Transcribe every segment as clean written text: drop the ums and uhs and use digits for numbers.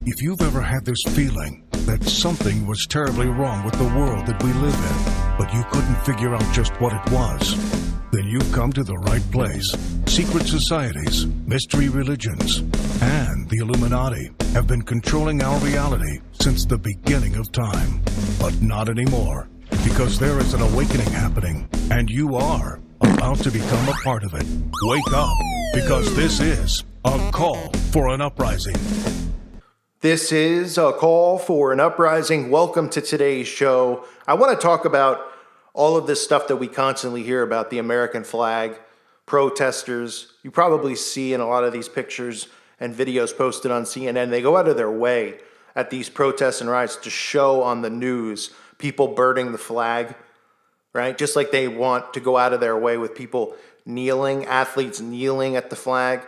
If you've ever had this feeling that something was terribly wrong with the world that we live in, but you couldn't figure out just what it was, then you've come to the right place. Secret societies, mystery religions, and the Illuminati have been controlling our reality since the beginning of time. But not anymore, because there is an awakening happening, and you are about to become a part of it. Wake up, because this is a call for an uprising. This is a call for an uprising. Welcome to today's show. I want to talk about all of this stuff that we constantly hear about, the American flag, protesters. You probably see in a lot of these pictures and videos posted on CNN, they go out of their way at these protests and riots to show on the news people burning the flag, right? Just like they want to go out of their way with people kneeling, athletes kneeling at the flag.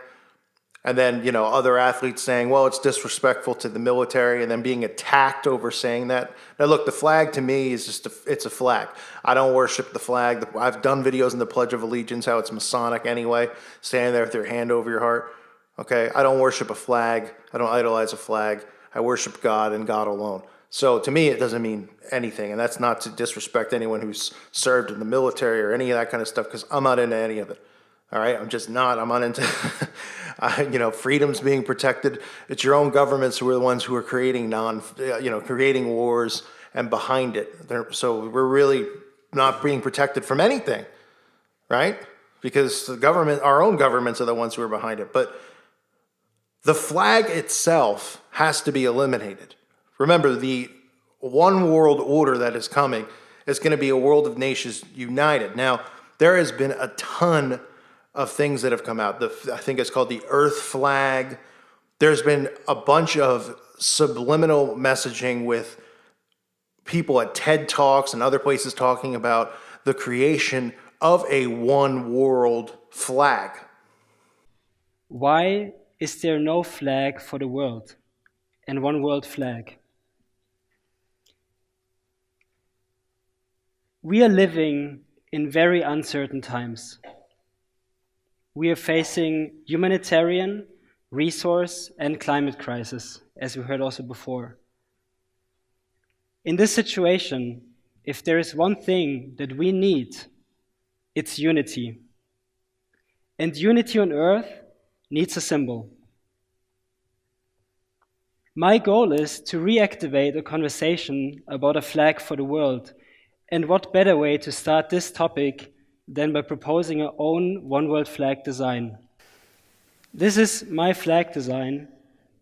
And then, other athletes saying, well, it's disrespectful to the military, and then being attacked over saying that. Now, look, the flag to me is just it's a flag. I don't worship the flag. I've done videos in the Pledge of Allegiance, how it's Masonic anyway, standing there with your hand over your heart. Okay, I don't worship a flag. I don't idolize a flag. I worship God and God alone. So to me, it doesn't mean anything. And that's not to disrespect anyone who's served in the military or any of that kind of stuff, because I'm not into any of it. All right, I'm just not. I'm not into, freedom's being protected. It's your own governments who are the ones who are creating creating wars and behind it. So we're really not being protected from anything, right? Because the government, our own governments, are the ones who are behind it. But the flag itself has to be eliminated. Remember, the one world order that is coming is going to be a world of nations united. Now, there has been a ton of things that have come out. I think it's called the Earth flag. There's been a bunch of subliminal messaging with people at TED Talks and other places talking about the creation of a one world flag. Why is there no flag for the world and one world flag? We are living in very uncertain times. We are facing humanitarian, resource, and climate crisis, as we heard also before. In this situation, if there is one thing that we need, it's unity. And unity on Earth needs a symbol. My goal is to reactivate a conversation about a flag for the world, and what better way to start this topic than by proposing our own one world flag design. This is my flag design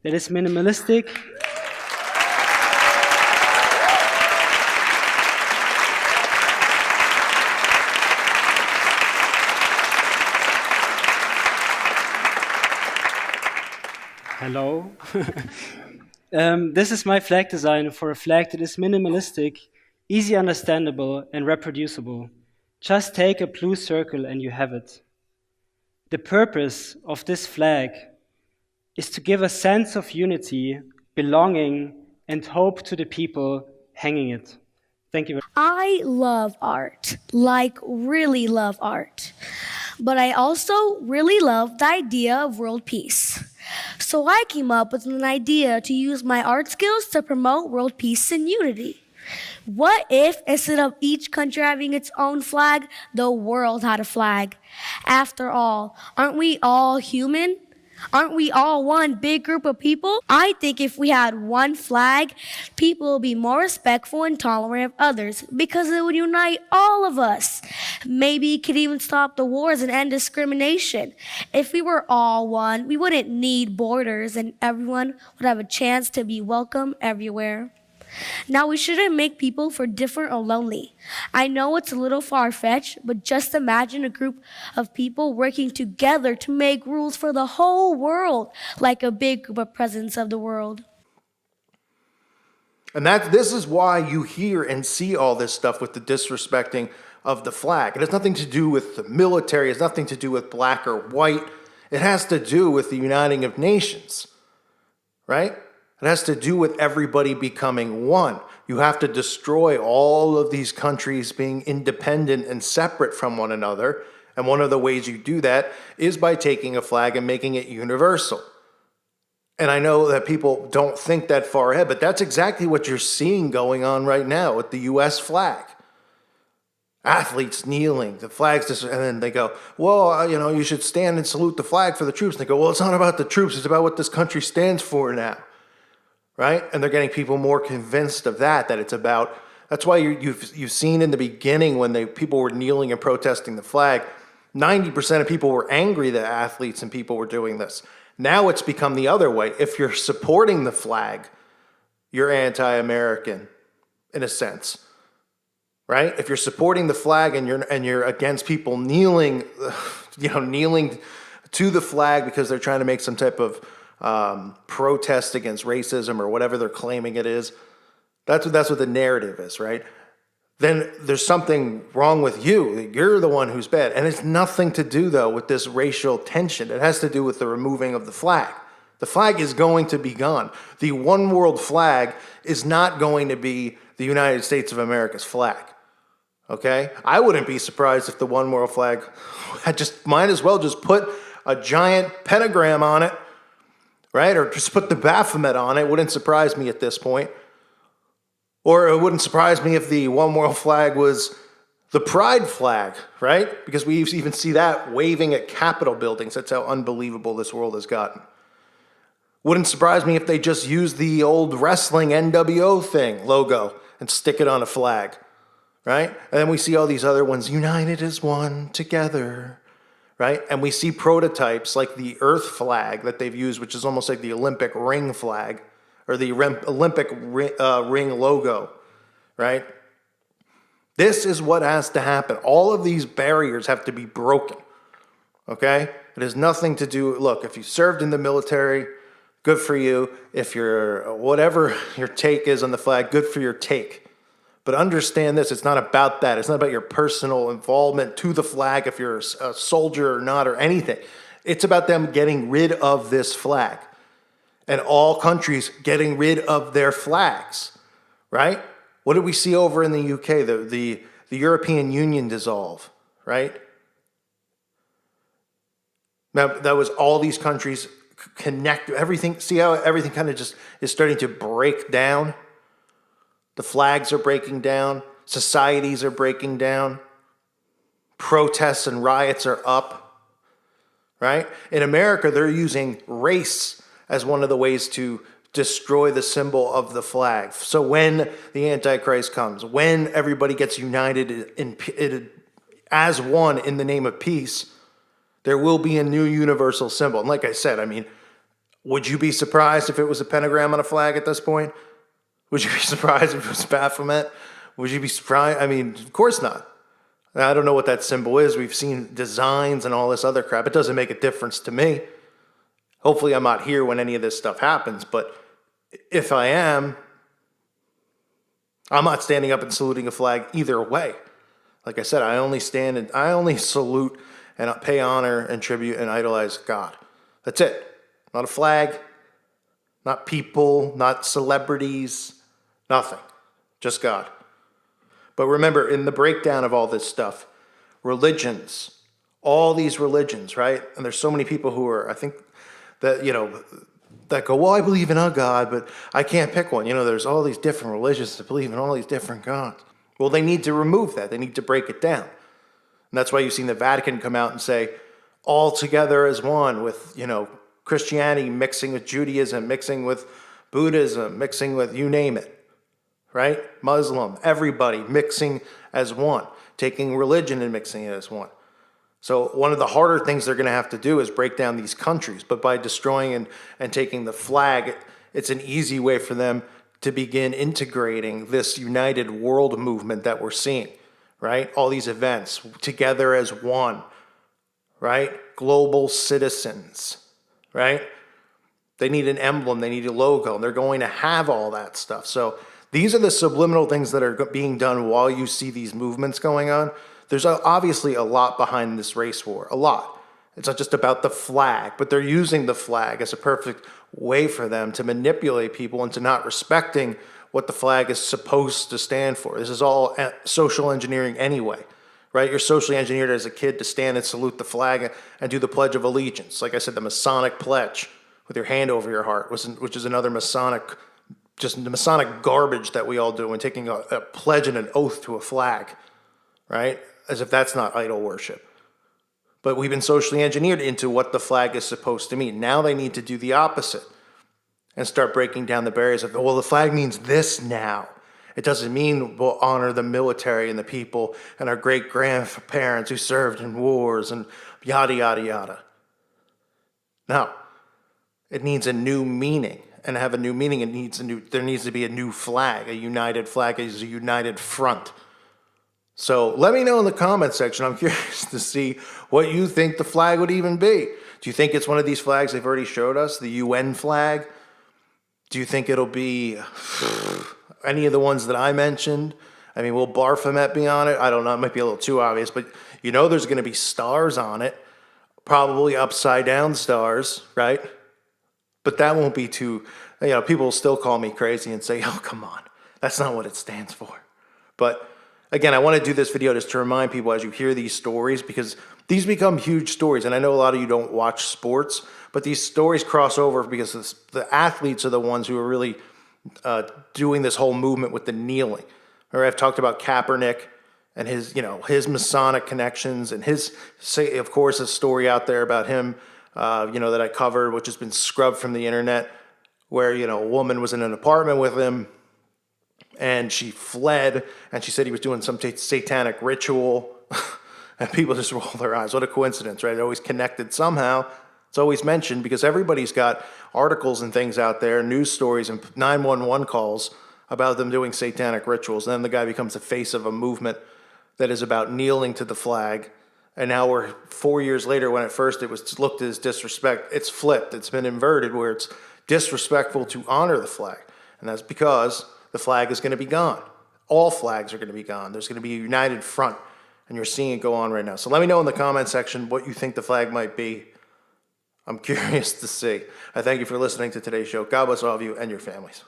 that is minimalistic Hello. This is my flag design for a flag that is minimalistic, easy understandable, and reproducible. Just take a blue circle and you have it. The purpose of this flag is to give a sense of unity, belonging, and hope to the people hanging it. Thank you. I love art, really love art. But I also really love the idea of world peace. So I came up with an idea to use my art skills to promote world peace and unity. What if, instead of each country having its own flag, the world had a flag? After all, aren't we all human? Aren't we all one big group of people? I think if we had one flag, people would be more respectful and tolerant of others because it would unite all of us. Maybe it could even stop the wars and end discrimination. If we were all one, we wouldn't need borders and everyone would have a chance to be welcome everywhere. Now, we shouldn't make people feel different or lonely. I know it's a little far-fetched, but just imagine a group of people working together to make rules for the whole world, like a big group of presidents of the world. And this is why you hear and see all this stuff with the disrespecting of the flag. It has nothing to do with the military. It has nothing to do with black or white. It has to do with the uniting of nations, right? It has to do with everybody becoming one. You have to destroy all of these countries being independent and separate from one another. And one of the ways you do that is by taking a flag and making it universal. And I know that people don't think that far ahead, but that's exactly what you're seeing going on right now with the U.S. flag. Athletes kneeling, the flag's and then they go, well, you should stand and salute the flag for the troops. And they go, well, it's not about the troops, it's about what this country stands for now, right? And they're getting people more convinced of that it's about. That's why you've seen in the beginning when people were kneeling and protesting the flag, 90% of people were angry that athletes and people were doing this. Now it's become the other way. If you're supporting the flag, you're anti-American, in a sense, right? If you're supporting the flag and you're against people kneeling, kneeling to the flag because they're trying to make some type of protest against racism or whatever they're claiming it is, that's what the narrative is, right? Then there's something wrong with you. You're the one who's bad. And it's nothing to do, though, with this racial tension. It has to do with the removing of the flag. The flag is going to be gone. The one world flag is not going to be the United States of America's flag. Okay? I wouldn't be surprised if the one world flag might as well just put a giant pentagram on it, right? Or just put the Baphomet on it. Wouldn't surprise me at this point. Or it wouldn't surprise me if the one world flag was the pride flag, right? Because we even see that waving at Capitol buildings. That's how unbelievable this world has gotten. Wouldn't surprise me if they just used the old wrestling NWO thing logo and stick it on a flag, right? And then we see all these other ones, united as one, together, right? And we see prototypes like the Earth flag that they've used, which is almost like the Olympic ring flag, or the Olympic ring logo, right? This is what has to happen. All of these barriers have to be broken, okay? It has nothing to do, look, if you served in the military, good for you. If you're, whatever your take is on the flag, good for your take. But understand this, it's not about that. It's not about your personal involvement to the flag, if you're a soldier or not, or anything. It's about them getting rid of this flag. And all countries getting rid of their flags, right? What did we see over in the UK? The European Union dissolve, right? Now, that was all these countries connect, everything. See how everything kind of just is starting to break down? The flags are breaking down. Societies are breaking down. Protests and riots are up, right? In America, they're using race as one of the ways to destroy the symbol of the flag. So when the Antichrist comes, when everybody gets united as one in the name of peace, there will be a new universal symbol. And like I said, I mean, would you be surprised if it was a pentagram on a flag at this point? Would you be surprised if it was Baphomet? Would you be surprised? I mean, of course not. I don't know what that symbol is. We've seen designs and all this other crap. It doesn't make a difference to me. Hopefully I'm not here when any of this stuff happens, but if I am, I'm not standing up and saluting a flag either way. Like I said, I only salute and pay honor and tribute and idolize God. That's it. Not a flag, not people, not celebrities, nothing. Just God. But remember, in the breakdown of all this stuff, religions, all these religions, right? And there's so many people who are, I think, that go, well, I believe in a God, but I can't pick one. There's all these different religions that believe in all these different gods. Well, they need to remove that. They need to break it down. And that's why you've seen the Vatican come out and say, all together as one, with, Christianity mixing with Judaism, mixing with Buddhism, mixing with you name it, right? Muslim, everybody mixing as one, taking religion and mixing it as one. So one of the harder things they're going to have to do is break down these countries. But by destroying and taking the flag, it's an easy way for them to begin integrating this united world movement that we're seeing, right? All these events together as one, right? Global citizens, right? They need an emblem, they need a logo, and they're going to have all that stuff. So these are the subliminal things that are being done while you see these movements going on. There's obviously a lot behind this race war, a lot. It's not just about the flag, but they're using the flag as a perfect way for them to manipulate people into not respecting what the flag is supposed to stand for. This is all social engineering anyway, right? You're socially engineered as a kid to stand and salute the flag and do the Pledge of Allegiance. Like I said, the Masonic pledge, with your hand over your heart, which is another Masonic, just the Masonic garbage that we all do, and taking a pledge and an oath to a flag, right? As if that's not idol worship. But we've been socially engineered into what the flag is supposed to mean. Now they need to do the opposite and start breaking down the barriers of, well, the flag means this now. It doesn't mean we'll honor the military and the people and our great-grandparents who served in wars and yada, yada, yada. No. It needs a new meaning. And to have a new meaning, there needs to be a new flag. A united flag is a united front. So let me know in the comment section. I'm curious to see what you think the flag would even be. Do you think it's one of these flags they've already showed us, the UN flag? Do you think it'll be any of the ones that I mentioned? I mean, will Baphomet be on it? I don't know. It might be a little too obvious, but you know there's going to be stars on it, probably upside down stars, right? But that won't be too, people will still call me crazy and say, oh, come on. That's not what it stands for. But again, I want to do this video just to remind people as you hear these stories, because these become huge stories. And I know a lot of you don't watch sports, but these stories cross over because the athletes are the ones who are really doing this whole movement with the kneeling. Or I've talked about Kaepernick and his Masonic connections, and of course, a story out there about him, that I covered, which has been scrubbed from the internet, where, a woman was in an apartment with him and she fled, and she said he was doing some satanic ritual, and people just roll their eyes. What a coincidence, right? They're always connected somehow. It's always mentioned because everybody's got articles and things out there, news stories and 911 calls about them doing satanic rituals. And then the guy becomes the face of a movement that is about kneeling to the flag. And now we're 4 years later, when at first it was looked as disrespect, it's flipped. It's been inverted where it's disrespectful to honor the flag. And that's because the flag is going to be gone. All flags are going to be gone. There's going to be a united front, and you're seeing it go on right now. So let me know in the comment section what you think the flag might be. I'm curious to see. I thank you for listening to today's show. God bless all of you and your families.